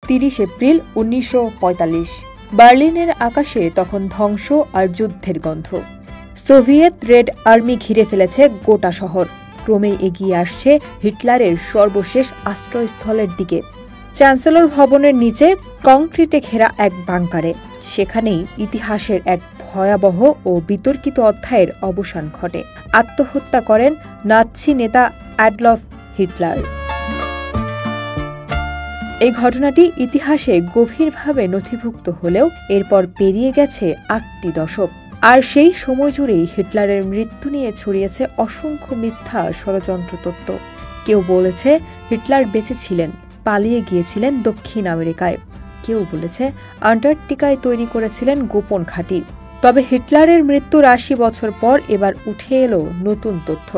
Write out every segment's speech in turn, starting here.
30 April 1945। বার্লিনের আকাশে তখন ধ্বংস আর যুদ্ধের গন্ধ। সোভিয়েত রেড আর্মি ঘিরে ফেলেছে গোটা শহর। ক্রমেই এগিয়ে আসছে হিটলারের সর্বশেষ আশ্রয়স্থলের দিকে। চ্যান্সেলর ভবনের নিচে কংক্রিটে ঘেরা এক বাংকারে। সেখানেই ইতিহাসের এক ভয়াবহ ও বিতর্কিত অধ্যায়ের অবসান ঘটে। আত্মহত্যা করেন নাৎসি নেতা অ্যাডলফ হিটলার। এই ঘটনাটি ইতিহাসে গভীরভাবে নথিভুক্ত হলেও এরপর পেরিয়ে গেছে 8টি দশক। আর সেই সময় জুড়েই হিটলারের মৃত্যু নিয়ে ছড়িয়েছে অসংখ্য মিথ্যা ষড়যন্ত্র তত্ত্ব। কেউ বলেছে হিটলার বেঁচে ছিলেন, পালিয়ে গিয়েছিলেন দক্ষিণ আমেরিকায়। কেউ বলেছে আন্টার্কটিকায় তৈরি করেছিলেন গোপন ঘাঁটি। তবে হিটলারের মৃত্যুর 80 বছর পর এবার উঠে এলো নতুন তথ্য।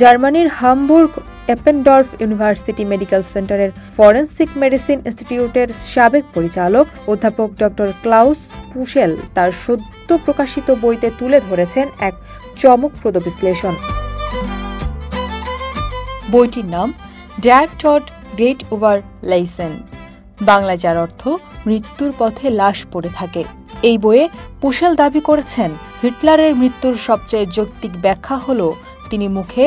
জার্মানির হামবুর্গ এপেনডর্ফ ইউনিভার্সিটি মেডিকেল সেন্টারের ফরেনসিক মেডিসিন ইনস্টিটিউটের সাবেক পরিচালক অধ্যাপক ড. ক্লাউস পুশেল তার সদ্য প্রকাশিত বইতে তুলে ধরেছেন এক চমকপ্রদ বিশ্লেষণ। বইটির নাম ড্যার টড গ্রেট ওভার লাইসেন, বাংলা যার অর্থ মৃত্যুর পথে লাশ পড়ে থাকে। এই বইয়ে পুশেল দাবি করেছেন হিটলারের মৃত্যুর সবচেয়ে যৌক্তিক ব্যাখ্যা হল তিনি মুখে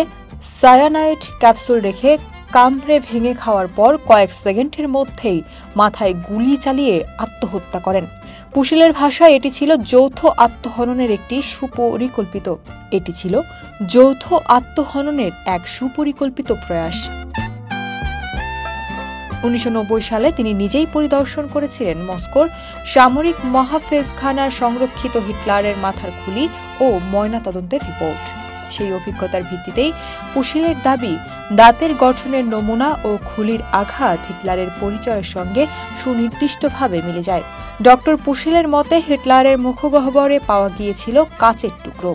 সায়ানাইড ক্যাপসুল রেখে কামড়ে ভেঙে খাওয়ার পর কয়েক সেকেন্ডের মধ্যেই মাথায় গুলি চালিয়ে আত্মহত্যা করেন। পুশেলের ভাষায় এটি ছিল যৌথ আত্মহননের এক সুপরিকল্পিত প্রয়াস। 1990 সালে তিনি নিজেই পরিদর্শন করেছিলেন মস্কোর সামরিক মহাফেজখানার সংরক্ষিত হিটলারের মাথার খুলি ও ময়নাতদন্তের রিপোর্ট। সেই অভিজ্ঞতার ভিত্তিতেই পুশেলের দাবি দাঁতের গঠনের নমুনা ও খুলির আঘাত হিটলারের পরিচয়ের সঙ্গে সুনির্দিষ্টভাবে মিলে যায়। ডক্টর পুশেলের মতে হিটলারের মুখগহ্বরে পাওয়া গিয়েছিল কাচের টুকরো,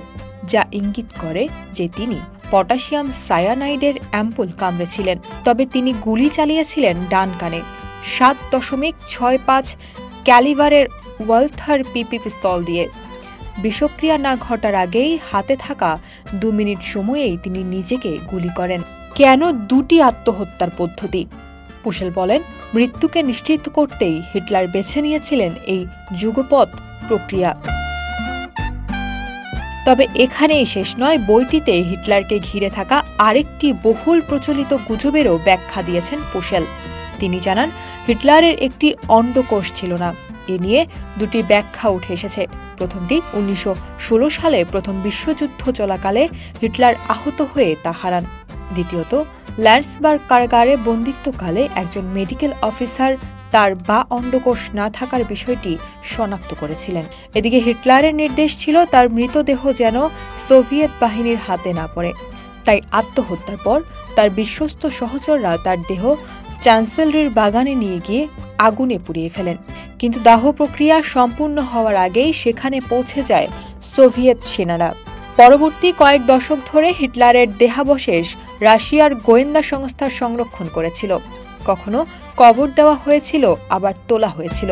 যা ইঙ্গিত করে যে তিনি পটাশিয়াম সায়ানাইডের অ্যাম্পুল কামড়েছিলেন। তবে তিনি গুলি চালিয়েছিলেন ডান কানে 7.65 ক্যালিভারের ওয়ালথার পিপি পিস্তল দিয়ে। বিষক্রিয়া না ঘটার আগেই হাতে থাকা 2 মিনিট সময়েই তিনি নিজেকে গুলি করেন। কেন 2টি আত্মহত্যার পদ্ধতি? পুশেল বলেন, মৃত্যুকে নিশ্চিত করতেই হিটলার বেছে নিয়েছিলেন এই যুগপৎ প্রক্রিয়া। তবে এখানেই শেষ নয়। বইটিতে হিটলারকে ঘিরে থাকা আরেকটি বহুল প্রচলিত গুজবেরও ব্যাখ্যা দিয়েছেন পুশেল। তিনি জানান হিটলারের একটি অন্ডকোষ ছিল না। এ নিয়ে 2টি ব্যাখ্যা উঠে এসেছে। প্রথমটি 1916 সালে প্রথম বিশ্বযুদ্ধ চলাকালে হিটলার আহত হয়ে তা হারান। দ্বিতীয়ত, ল্যান্ডসবার্গ কারাগারে বন্দিত্বকালে একজন মেডিকেল অফিসার তার বা অন্ডকোষ না থাকার বিষয়টি শনাক্ত করেছিলেন। এদিকে হিটলারের নির্দেশ ছিল তার মৃতদেহ যেন সোভিয়েত বাহিনীর হাতে না পড়ে। তাই আত্মহত্যার পর তার বিশ্বস্ত সহচররা তার দেহ চ্যান্সেলরির বাগানে নিয়ে গিয়ে আগুনে পুড়িয়ে ফেলেন। কিন্তু দাহ প্রক্রিয়া সম্পূর্ণ হওয়ার আগেই সেখানে পৌঁছে যায় সোভিয়েত সেনারা। পরবর্তী কয়েক দশক ধরে হিটলারের দেহাবশেষ রাশিয়ার গোয়েন্দা সংস্থা সংরক্ষণ করেছিল। কখনো কবর দেওয়া হয়েছিল, আবার তোলা হয়েছিল।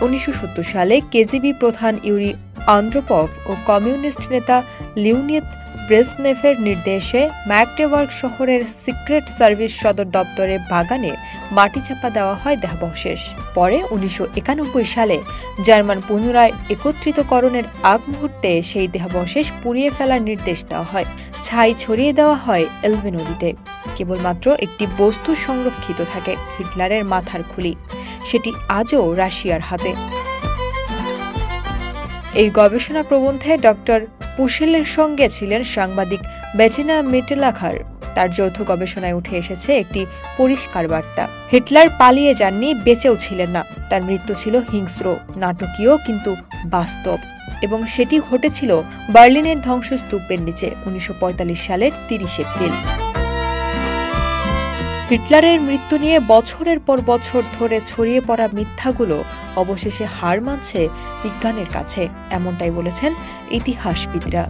1970 সালে কেজিবি প্রধান ইউরি আন্দ্রোপভ ও কমিউনিস্ট নেতা লিওনিদ ব্রেজনেভের নির্দেশে ম্যাগডেবার্গ শহরের সিক্রেট সার্ভিস সদর দপ্তরে বাগানে মাটি চাপা দেওয়া হয় দেহাবশেষ। পরে 1991 সালে জার্মান পুনরায় একত্রিতকরণের আগ মুহূর্তে সেই দেহাবশেষ পুড়িয়ে ফেলার নির্দেশ দেওয়া হয়। ছাই ছড়িয়ে দেওয়া হয় এলবে নদীতে। কেবলমাত্র একটি বস্তু সংরক্ষিত থাকে, হিটলারের মাথার খুলি। সেটি আজও রাশিয়ার হাতে। এই গবেষণা প্রবন্ধে ডক্টর পুশেলের সঙ্গে ছিলেন সাংবাদিক বেটিনা মিটেলাখার। তার যৌথ গবেষণায় উঠে এসেছে একটি পরিষ্কার বার্তা। হিটলার পালিয়ে যাননি, বেঁচেও ছিলেন না। তার মৃত্যু ছিল হিংস্র, নাটকীয় কিন্তু বাস্তব, এবং সেটি ঘটেছিল বার্লিনের ধ্বংসস্তূপের নিচে 1945 সালের 30 এপ্রিল। হিটলারের মৃত্যু নিয়ে বছরের পর বছর ধরে ছড়িয়ে পড়া মিথ্যাগুলো অবশেষে হার মানছে বিজ্ঞানের কাছে, এমনটাই বলেছেন ইতিহাসবিদরা।